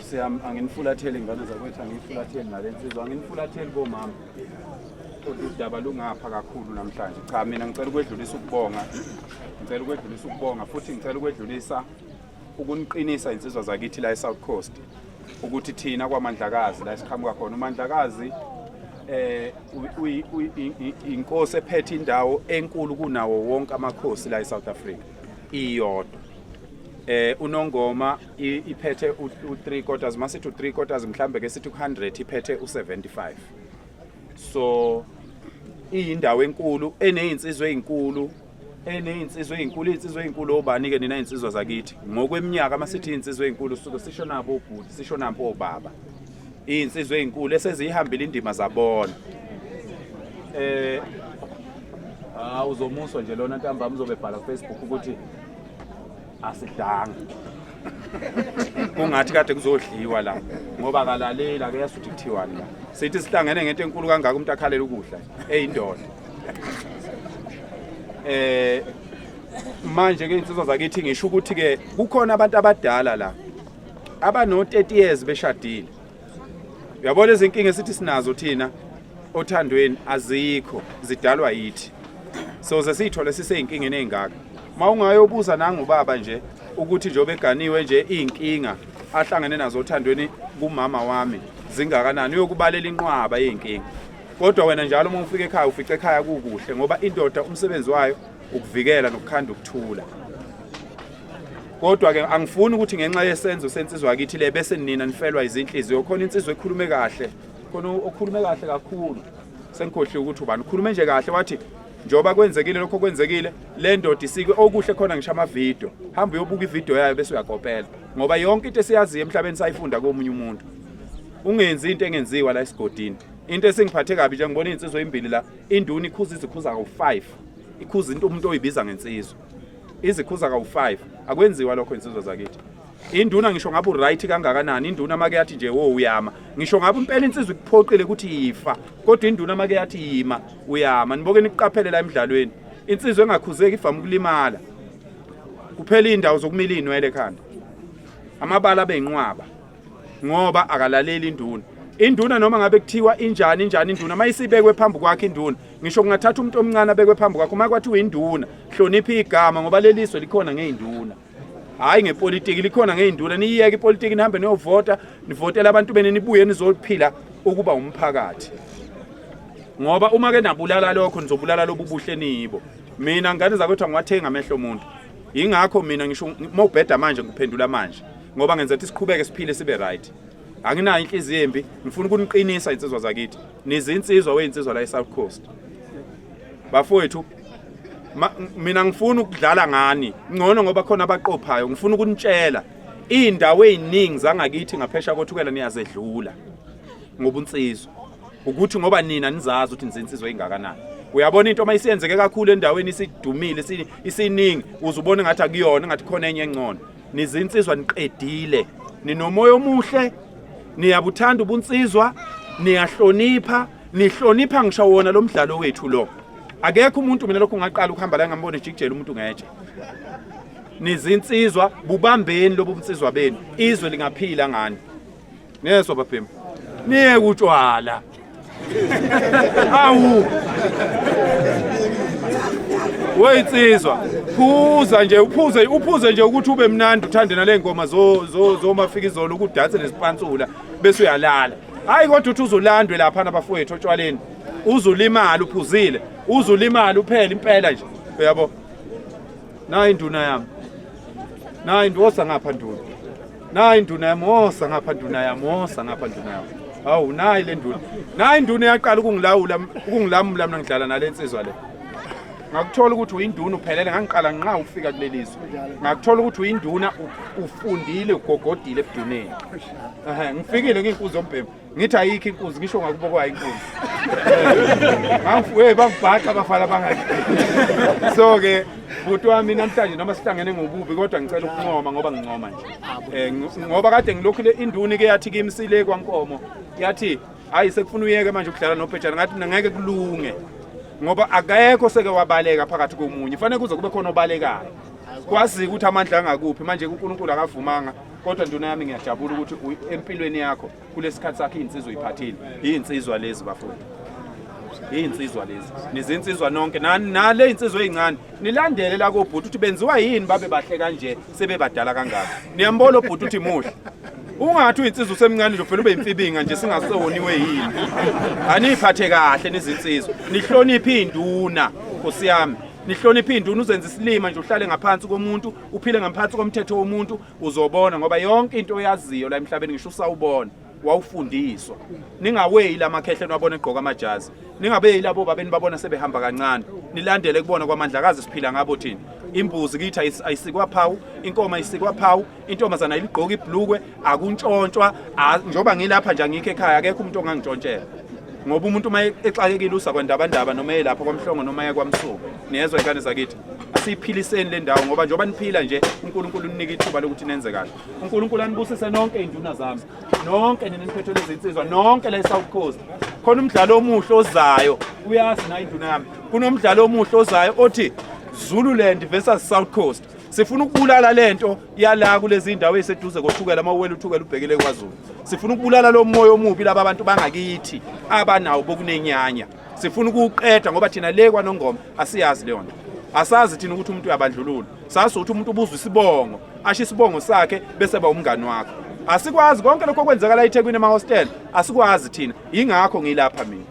Nkosi yami anginifulathele ingane zakwethu angifulathele nalensizwa anginifulathele bomama. Udaba lungapha kakhulu namhlanje. Cha mina ngicela ukwedlulisa ukubonga. Ngicela ukwedlulisa ukubonga futhi ngicela ukwedlulisa ukuniqinisa insizwa zakithi la eSouth Coast. Ukuthi thina kwaMandlakazi la esiqhamuka khona uMandlakazi inkosi ephethe indawo enkulu kunawo wonke amakhosi la eSouth Africa. Iyodwa. Unongoma iphethe u3/4 masithi u3/4 mhlambe ke sithi ku100 iphethe u75. So iyindawo enkulu enezinsizwe ezinkulu insizwe ezinkulu obani ke nina insizwa zakithi ngokweminyaka masithi insizwe ezinkulu suke sisho nabo obhuti sisho nabo obaba insizwe ezinkulu esezihambile indima zabona uzomuswa nje lona ntambama uzobebhala kuFacebook ukuthi asidanga kungathi kade kuzodliwa la ngoba kalalela ke yasuthi kuthiwani la sithi sihlangene ngento enkulu kangaka umuntu akhalela ukudla eyindoda manje ke insizwa zakithi ngisho ukuthi ke kukhona abantu abadala la abano 30 years beshadile uyabona izinkinga esithi sinazo thina othandweni azikho zidalwa yithi so sesithole siseyinkinga nezingaka mawungayobuza nangubaba nje ukuthi njobe eganiwe nje inkinga ahlangene nazo othandweni kumama wami zingakanani uyokubalela inqwaba yeinkinga kodwa wena njalo uma ufika ekhaya ufice ekhaya kukuhle ngoba indoda umsebenzi wayo ukuvikela nokukhanda ukuthula kodwa ke angifuni ukuthi ngenxa yesenzo sensizwa yakithi le bese nina nifelwa izinhliziyo khona insizwe ekhulume kahle khona okhulume kahle kakhulu sengikhohle ukuthi ubani ukhulume nje kahle wathi njoba kwenzekile lokho kwenzekile le ndoda isikwe okuhle khona ngisho ama video hamba uyobuka ivideo yayo bese uyakopela ngoba yonke into esiyaziyo emhlabeni sayifunda komunye umuntu ungenzi into engenziwa la esigodini into esingiphathe kabi nje ngibona insizwe ezimbili la induna ikhuza izikhuza ka5 ikhuza into umuntu oyibiza ngensizwe izikhuza ka5 akwenziwa lokho insizwe zakithi induna ngisho ngabe uright kangakanani induna make yathi nje wo uyama ngisho ngabe impela insizwe ikuphoqile ukuthi ifa kodwa induna make yathi yima uyama niboke niqaphele la emidlalweni insizwe engakhuzeki ivama ukulimala kuphela indawo zokumila inwele ekhanda amabala beyinqwaba ngoba akalaleli induna noma ngabe kuthiwa injani induna mayisibekwe phambi kwakhe induna ngisho kungathatha umuntu omncane abekwe phambi kwakhe uma kwathi uyinduna hlonipha igama ngoba leliswe likhona ngeinduna hayi ngepolitiki likhona ngeinduna niyeke ipolitiki nihambe niyovota nivotela abantu bene nibuye nizophila ukuba umphakathi ngoba uma ke nabulala lokho nizobulala lobubuhle nibo mina ngane zakwethu angiwathenga amehlo umuntu ingakho mina ngisho mawubheda manje ngiphendula manje ngoba ngenza ukuthi siqhubeke siphile sibe right anginayo inhliziyo embi ngifuna ukuniqinisa insizwa zakithi nizinsizwa weinsizwa la eSouth Coast bafowethu mina ngifuna ukudlala ngani ngcono ngoba khona abaqophayo ngifuna ukunitshela indawo eziningi zangakithi ngaphesha kothukela niyazedlula ngobunsizwa ukuthi ngoba nina nizazi ukuthi nizinsizwa ezingakanani uyabona into mayisenzeke kakhulu endaweni isidumile isiningi uzubona ngathi akuyona ngathi khona enye engcono nizinsizwa niqedile ninomoya omuhle niyabuthanda ubunsizwa niyahlonipha nihlonipha ngisho wona lo mdlalo wethu lo akekho umuntu mina lokho ungaqala ukuhamba la ngambone jikijela umuntu ngetshe nizinsizwa bubambeni lobu bunsizwa benu izwe lingaphila ngani neswa baphema niye kutshwala awu weyinsizwa phuza nje uphuze nje ukuthi ube mnandi uthande nale ngoma zo mafikizolo ukudanse nesipansula bese uyalala hayi kodwa uthi uzolandwe lapha nabafowethu otshwaleni uzulimala uphuzile uzulimala uphela impela nje uyabo nayi induna yami nayi ndosa ngapha nduna nayi induna yami wosa ngapha nduna yami wosa ngapha nduna yami awu nayi le nduna nayi induna yaqala ukungilamula mina ngidlala nalensizwa le ngakuthola ukuthi uyinduna uphelele ngangiqala nqa ufika kulelizwe ngakuthola ukuthi uyinduna ufundile ugogodile ebuduneni ngifikile ngeinkuzi ombhemu ngithi ayikho inkuzi ngisho ngakubokwa inkuzi we bangibhaqa abafana bangathi so ke futhi wami namhlanje noma sihlangene ngobubi kodwa ngicela ukuncoma ngoba ngincoma nje ngoba kade ngilokhu le induni ke yathi kimsile kwaNkomo yathi hayi sekufuna uyeke manje ukudlala noPetshana ngathi mina ngeke kulunge ngoba akekho seke wabaleka phakathi komunye fanele kuze kube khona obalekayo kwazi ukuthi amandla angakuphi manje uNkulunkulu akavumanga kodwa nduna yami ngiyajabula ukuthi empilweni yakho kulesikhathi sakhe insizwa uyiphathile iyinsizwa lezi bafowethu iyinsizwa lezi nizinsizwa nonke nale insizwa ezincane nilandele la kobhuti ukuthi benziwa yini babe bahle kanje sebebadala kangaka niyambona obhuti uthi muhle ungathi uyinsizwa usemncane nje ufela ube imfibinga nje singasoniwe yini aniphathe kahle nizinsizwa nihloniphe induna Nkosi yami nihloniphe induna uzenza isilima nje uhlale ngaphansi komuntu uphile ngaphansi komthetho womuntu uzobona ngoba yonke into oyaziyo la emhlabeni ngisho usawubona wawufundiswa ningaweyi lamakhehle wabona egqoka amajazi ningabeyi labo babeni babona sebehamba kancane nilandele kubona kwamandlakazi siphila ngabo thina imbuzi kithi ayisikwa phawu inkomo ayisikwa phawu intombazana ayigqoka ibhlukwe akuntshontshwa njoba ngilapha nje ngikho ekhaya akekho umuntu ongangishontshela ngoba umuntu uma exakekile usa kwandabandaba noma elapha kwamhlongo noma yakwamsuku niyezwe inkane zakithi asiphiliseni le ndawo ngoba njoba niphila nje uNkulunkulu unika ithuba lokuthi nenze kahle uNkulunkulu anibusise nonke induna zami nonke niniphethe lezi insizwa nonke la eSouth Coast khona umdlalo omuhle ozayo uyazi na induna yami kunomdlalo omuhle ozayo othi Zululand versus South Coast sifuna ukubulala lento yala kulezi indawo eseduze kothukela mawuwela uthukela ubhekele kwaZulu sifuna ukubulala lo moyo omubi laba abantu bangakithi abanawo bokunenyanya sifuna ukuqeda ngoba thina le kwaNongoma asiyazi leyo nto asazi thina ukuthi umuntu uyabandlulula sazi ukuthi umuntu ubuzwa isibongo asho isibongo sakhe bese ba umngani wakho asikwazi konke lokho kwenzeka la eThekwini emahostel asikwazi thina ingakho ngilapha mina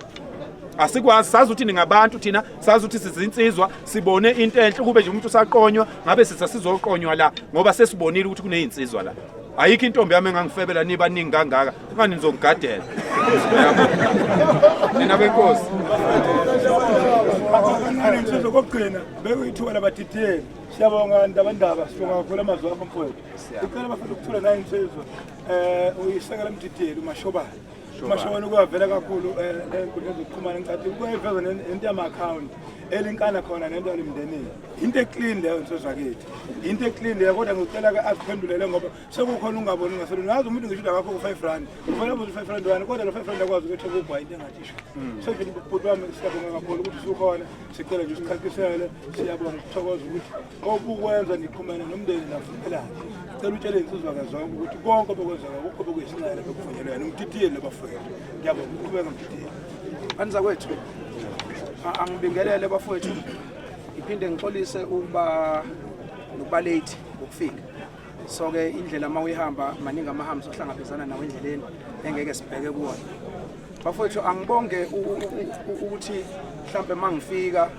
asikwazi sazi ukuthi ningabantu thina sazi ukuthi sizinsizwa sibone into enhle kube nje umuntu usaqonywa ngabe sizoqonywa la ngoba sesibonile ukuthi kunezinsizwa la ayikho intombi yami engangifebela niba ningi kangaka ngani nizongigadela nina benkosi insizwa kokugcina bekuyithuba labathitheli siyabonga ndabandaba sibonga kakhulu amazwi akho mfowethu ucela bafuna ukuthula nayo insizwa uyisekela umthitheli umashobana umashobana ukuvela kakhulu enkundleni zokuxhumana ngicathi ukuyiveza nento yama-account elinkana khona nento yalimndenini into eclean leyo insizwa kithi into eclean leyo kodwa ngicela-ke aziphendulele ngoba sekukhona ungaboni ungaseluni ngazi umuntu ngisho ngakho ku-5 rand ufana buze u-5 rand wani kodwa lo 5 rand akwazi ukuthi ukugwa into engathisho so nje ubhuti wami siyabonga kakhulu ukuthi usukhona sicela nje usichakisele siyabonga ukuthokoza ukuthi obukwenza niqhumane nomndeni nafumelane cela utshele insizwa kazonke ukuthi konke obekwenzeka ukho bekuyisinayela bekuvunyelwana umthithiyeli labafowethu ngiyabonga uqhubeka umthithiyeli anza kwethu angibingelele bafowethu iphinde ngixolise ukuba nokuba late ukufika so ke indlela mawuyihamba maningi amahambo sohlangabezana nawo endleleni engeke sibheke kuwona bafowethu angibonge ukuthi mhlambe mangifika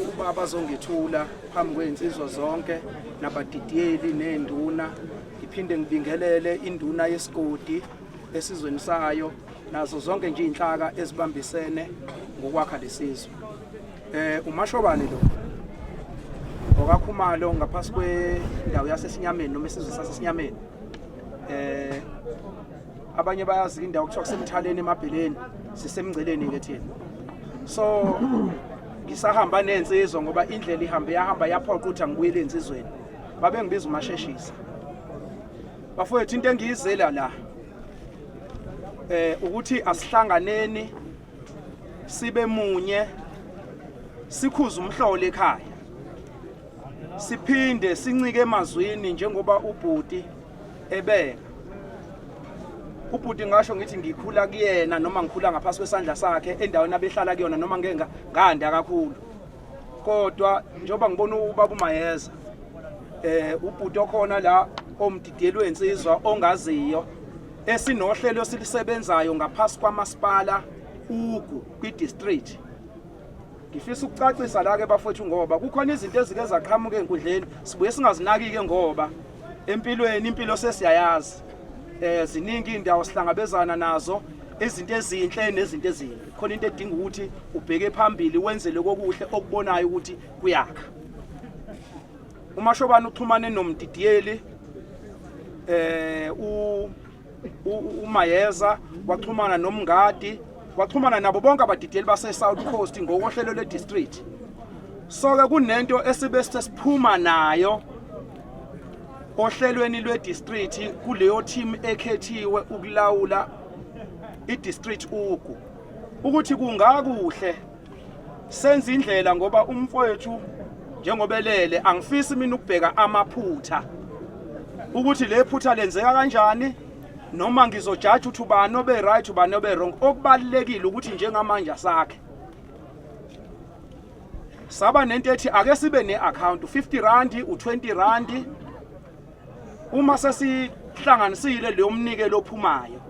uba bazongethula phambi kweinsizwa zonke nabadidiyeli nenduna iphinde ngibingelele induna yesigodi esizweni sayo nazo zonke nje inhlaka ezibambisene ngokwakha lesizwe umashobane lo okakhumalo ngaphasi kwendawo yaseSinyameni noma isizwe saseSinyameni abanye bayazi indawo kuthiwa kusemthaleni emabheleni sisemgceleni ke thina so ngisahamba nensizwa ngoba indlela yahamba yaphoqa ukuthi angibuyele insizweni babe ngibiza umasheshisa bafowethu into engiyizela la ukuthi asihlanganeni sibe munye sikhuza umhlolo ekhaya siphinde sincike emazwini njengoba ubhuti ebeka ubhuti ngasho ngithi ngikhula kuyena noma ngikhula ngaphasi kwesandla sakhe endaweni abehlala kuyona noma ngeke nganda kakhulu kodwa njengoba ngibona ubaba uMayeza ubhuti okhona la omdidiyeli wensizwa ongaziyo esinohlelo silisebenzayo ngaphasi kwamasipala ugu kwi-district ngifisa ukucacisa la ke bafowethu ngoba kukhona izinto ezike zaqhamuka enkundleni sibuye singazinaki-ke ngoba empilweni impilo sesiyayazi ziningi indawo sihlangabezana nazo izinto ezinhle nezinto ezimbi khona into edinga ukuthi ubheke phambili wenzele kokuhle okubonayo ukuthi kuyakha umashobana uxhumane nomdidiyeli uMayeza waxhumana nomngadi waxhumana nabo bonke abadidiyeli base South Coast ngokohlelo le district so ke kunento esibe sesiphuma nayo ohlelweni lwe district kuleyo team ekhethiwe ukulawula i-district ugu ukuthi kungakuhle senze indlela ngoba umfowethu njengobelele angifisi mina ukubheka amaphutha ukuthi le phutha lenzeka kanjani noma ngizojaji ukuthi ubani obe right ubani obe wrong. Okubalekile ukuthi njengamanje sakhe saba nento ethi ake sibe neaccount u50 u20 uma sesihlanganisile leyo mnikelo ophumayo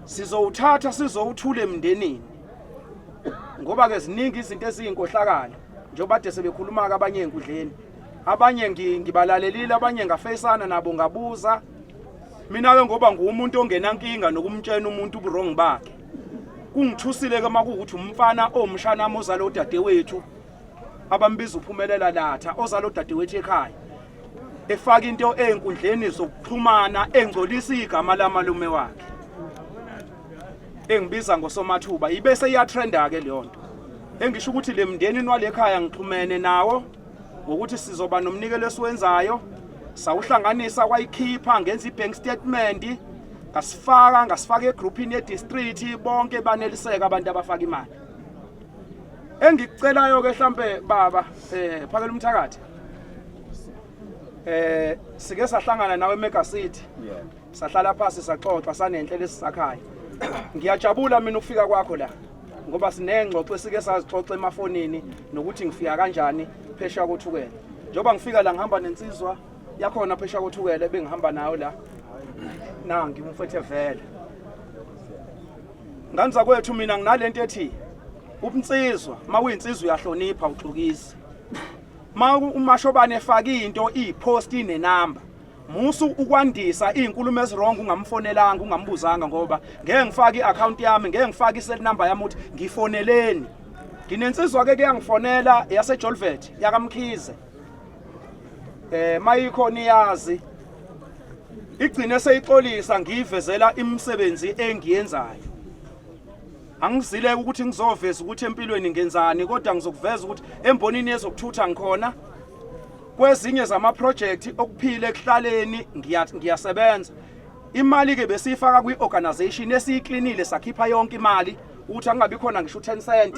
sizowuthatha sizowuthula emndenini ngoba ke ziningi izinto eziyinkohlakala njengoba de sebekhuluma abanye enkundleni abanye ngibalalelile abanye ngafacana nabo ngabuza mina ke ngoba ngumuntu ongenankinga nokumtshena umuntu ubuwrong bakhe kungithusile ke makuukuthi umfana omshana ozalo udadewethu abambiza uphumelela latha ozalo udadewethu ekhaya efaka into enkundleni zokuxhumana engcolisa igama lamalume wakhe engibiza ngosomathuba ibese iyatrenda ke leyo nto engisho ukuthi le mndeni nwalekhaya ngixhumene nawo ngokuthi sizoba nomnikelo esiwenzayo sawuhlanganisa kwayikhipha ngenza ibank statement ngasifaka egroupini yedistrict bonke baneliseka abantu abafaka imali engikucelayo ke mhlambe baba phakela umthakathi sike sahlangana nawe eMega City sahlala phansi saxoxa sanenhlelo esisakhaya ngiyajabula mina ukufika kwakho la ngoba sinengxoxo esike sazixoxa emafonini nokuthi ngifika kanjani phesha kothukela njoba ngifika la ngihamba nensizwa yakhona phesha kothukela bengihamba nayo la ngimfethe vele nganza kwethu mina nginalento ethi ubunsizwa mawuyinsizwa uyahlonipha uxukisi umashobane efaka into ipost inenamba musu ukwandisa izinkulumo ezirong ungamfonelanga ungambuzanga ngoba ngeke ngifake iaccount yami ngeke ngifake iself number yami uthi ngifoneleni nginensizwa ke yangifonela yase Jolvet yakamkhize mayikhona iyazi igcine seyixolisa ngiyivezela imisebenzi engiyenzayo angizile ukuthi ngizoveza ukuthi empilweni ngenzani kodwa ngizokuveza ukuthi embonini yezokuthutha ngikhona kwezinye zama project okuphila ekuhlaleni ngiyasebenza imali ke besifaka kwiorganization esiyiklinile sakhipha yonke imali ukuthi angabi khona ngisho 10 cent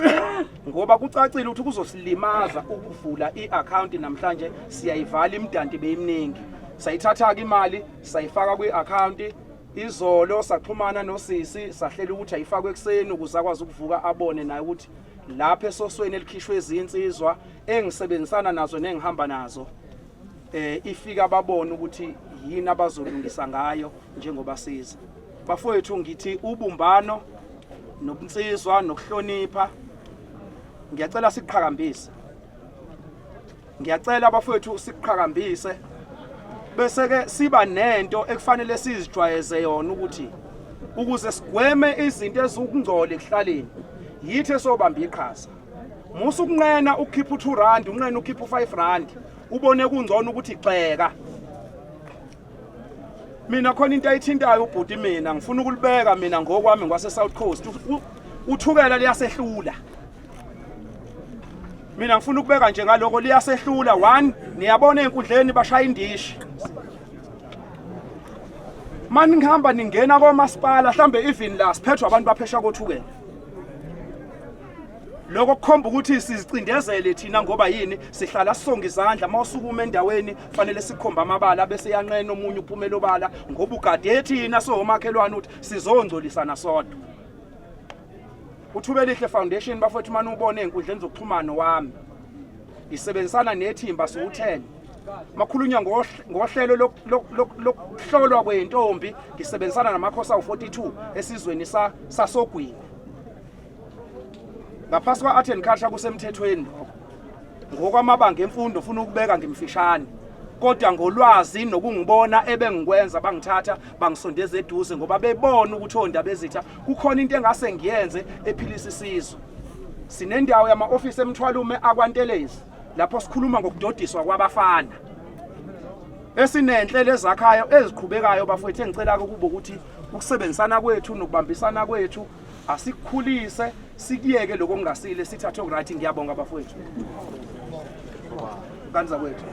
ngoba kucacile ukuthi kuzosilimaza ukuvula iaccount namhlanje siyayivala imdanti beyiminingi sayithatha ke imali sayifaka kwiaccount izolo saxhumana nosisi sahlela ukuthi ayifakwe ekseni ukuze akwazi ukuvuka abone naye ukuthi lapha esosweni elikhishwe izinsizwa engisebenzisana nazo nengihamba nazo ifika babone ukuthi yini abazolungisa ngayo njengoba siza bafowethu ngithi ubumbano nobunsizwa nokuhlonipha ngiyacela siqhakambise ngiyacela bafowethu siqhakambise bese ke siba nento ekufanele sizijwayeze yona ukuthi ukuze sigweme izinto ezokungcola ekuhlaleni yithi sobamba iqhaza musu kunqena ukukhipha u2 unqena ukukhipha u5 ubone kungcono ukuthi xeka mina khona into ayithintayo ubhuti mina ngifuna ukulibeka mina ngokwami ngwase South Coast uthukela liyasehlula mina ngifuna ukubeka nje ngaloko liyasehlula 1 niyabona enkundleni bashaya indishi mani ngihamba ningena kwamasipala mhlambe even la siphethwe abantu baphesha kothukela lokho kukhomba ukuthi sizicindezele thina ngoba yini sihlala sisonga izandla mawusukuma endaweni fanele sikhomba amabala bese yanqena omunye uphumela obala ngoba ugade thina somakhelwane uthi sizongcolisana sodwa uThubelihle Foundation bafowethu manje ubone enkundleni zokuxhumana wami isebenzisana nethimba so10 makhulunywa ngohlelo lokuhlolwa kwentombi ngisebenzisana namakhosi awu42 esizweni sasogwini ngaphasi kwa art and culture kusemthethweni ngokwamabanga emfundo ufuna ukubeka ngimfishane kodwa ngolwazi nokungibona ebengikwenza bangithatha bangisondeza eduze ngoba bebona ukuthi ondaba ezitha kukhona into engase ngiyenze ephilisa isizwe sinendawo yama office emthwalume akwantelezi lapho sikhuluma ngokudodiswa kwabafana esinenhlelo ezakhayo eziqhubekayo bafowethu engicela kubo ukuthi ukusebenzisana kwethu nokubambisana kwethu asikhulise sikiyeke lokho kungasile sithathe okright ngiyabonga bafowethu kanza kwethu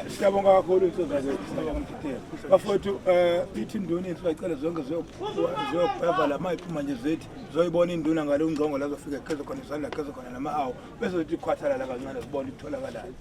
Siyabonga kakhulu insizwa zethu, siyabonga Mthetheli. Bafowethu ithi induna insizwa zonke ziyobheva la mayiphuma nje zethu zoyibona induna ngalo ngcongo la zofika ekheza khona isandla ekheza khona nama-awu bese zithi ikhwathalala kancane sibone ikutholakalayo.